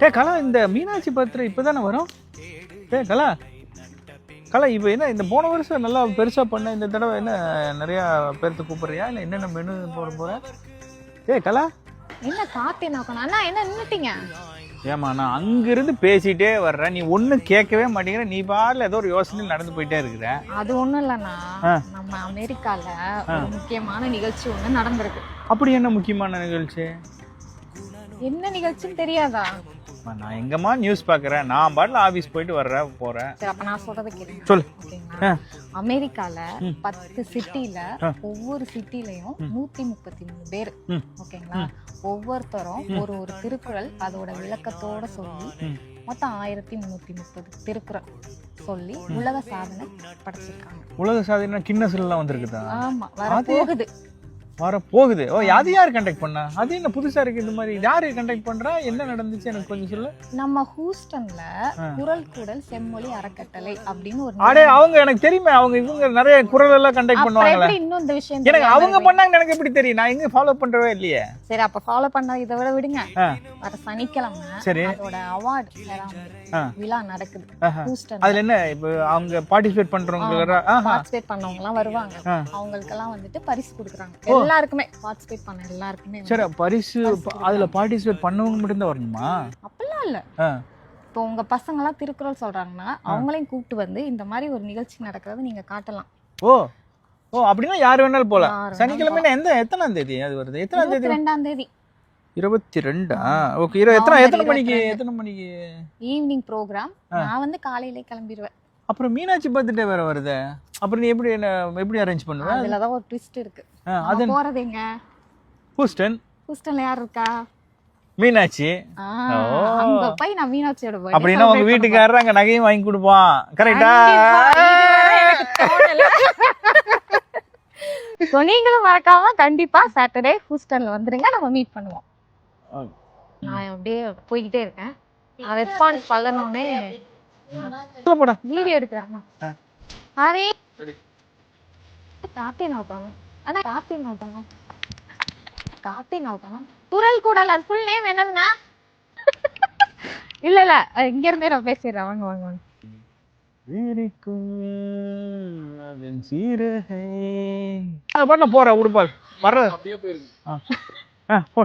டே கலா, இந்த மீனாட்சி பர்த்டே இப்பதானே வரும்? டே கலா கலா, இப்போ என்ன இந்த போன வருஷம் நல்லா பெருசா பண்ண, இந்த தடவை என்ன நிறைய பேர்த்து கூப்பிடுறியா இல்லை என்னென்ன மெனு போற? டே கலா, என்ன காத்தே நோக்கணும் அண்ணா, என்ன நின்னுட்டீங்க? ஏமா நான் அங்கிருந்து பேசிட்டே வர்றேன், நீ ஒன்னும் கேட்கவே மாட்டேங்கிற, நீ பாடல ஏதோ ஒரு யோசனையில் நடந்து போயிட்டே இருக்கிற. அது ஒண்ணும் இல்லண்ணா, நம்ம அமெரிக்கால ஒரு முக்கியமான நிகழ்ச்சி ஒண்ணு நடந்திருக்கு. அப்படி என்ன முக்கியமான நிகழ்ச்சி? என்ன நிகழ்ச்சின்னு தெரியாதா? நான் எங்கம்மா நியூஸ் பாக்குறேன், நான் பாட்டுல ஆபீஸ் போயிட்டு வர்றேன். சரி, அப்ப நான் சொல்றதை கேளுங்க. சொல்லு. அமெரிக்கால 10 சிட்டில ஒவ்வொரு சிட்டிலையும் 133 பேர், ஓகேங்களா, ஒவ்வொருத்தரும் ஒரு திருக்குறள் அதோட விளக்கத்தோட சொல்லி மொத்தம் 1330 திருக்குறள் சொல்லி உலக சாதனை படைச்சிருக்காங்க. உலக சாதனை கின்னஸ் எல்லாம் வந்திருக்குதா? ஆமா, வரப்போகுது. ஓ, அது யார் கண்டக்ட் பண்ணா? அது என்ன புதுசா இருக்கு? இந்த மாதிரி யாரு கண்டக்ட் பண்றா? என்ன நடந்துச்சு எனக்கு கொஞ்சம் சொல்லு. நம்ம ஹூஸ்டன்ல குரல் கூடல் செம்மொழி அறக்கட்டளை அப்படின்னு ஒரு அவங்க எனக்கு தெரியுமே, இவங்க நிறைய குரல் எல்லாம் கண்டக்ட் பண்ணுவாங்க. இன்னும் இந்த விஷயம் எனக்கு அவங்க பண்ணாங்க, எனக்கு எப்படி தெரியும்? நான் எங்க ஃபாலோ பண்றவே இல்லையே. சரி, அப்ப ஃபாலோ பண்ண இதை விட விடுங்க. வர சனிக்கிழமை அதோட அவார்ட் விழா நடக்குது ஹூஸ்டன். அதுல என்ன இப்ப அவங்க பார்ட்டிசிபேட் பண்ணவங்க எல்லாம் வருவாங்க. அவங்களுக்கு எல்லாம் வந்துட்டு பரிசு கொடுக்குறாங்க. எல்லாருக்குமே பார்ட்டிசிபேட் பண்ண எல்லாருக்குமே. சரி, பரிசு அதுல பார்ட்டிசிபேட் பண்ணவங்க மட்டும் தான் வரணுமா? அப்படிலாம் இல்ல. இப்போ உங்க பசங்க எல்லாம் திருக்குறள் சொல்றாங்கன்னா அவங்களையும் கூப்பிட்டு வந்து இந்த மாதிரி ஒரு நிகழ்ச்சி நடக்கிறது நீங்க காட்டலாம். ஓ அப்படின்னா யார் வேணாலும் போலாம். சனிக்கிழமை எத்தனாம் தேதி அது வருது? எத்தனாம் தேதி? 22ஆம் தேதி. 22. ஓகே. எத்தனை மணிக்கு? Evening program. நான் வந்து காலையிலே கிளம்பிடுவேன். அப்புறம் மீனாட்சி பர்த்டே வேற வருது. அப்புறம் நீ எப்படி அரேஞ்ச் பண்ணுவ? அதுல தான் ஒரு ட்விஸ்ட் இருக்கு. அது போறது எங்க? ஹூஸ்டன்ல யார் இருக்கா? மீனாட்சி. அங்க போய் நான் மீனாட்சியோட போய். அப்படினா உங்க வீட்டுக்காரர் அங்க நகையும் வாங்கி கொடுப்பான். கரெக்ட்டா? சோ நீங்களும் மறக்காம கண்டிப்பா சாட்டர்டே ஹூஸ்டன்ல வந்துருங்க, நம்ம மீட் பண்ணுவோம். நான் அப்படியே போயிட்டே இருக்கேன். நான் ரெஸ்பான்ஸ் பண்ணனும்னே போடா வீடியோ எடுக்கறாமா. அரே காத்தே நோட்டாங்க. அண்ணா காத்தே நோட்டாங்க. குரல் கூடல் அது ஃபுல் நேம் என்னன்னா? இல்ல இங்க இருந்தே நான் பேசிறேன். வாங்க. அதன் சீரகை. பண்ண போற உடுப்பால் வர அப்படியே போயிருக்கு. போ.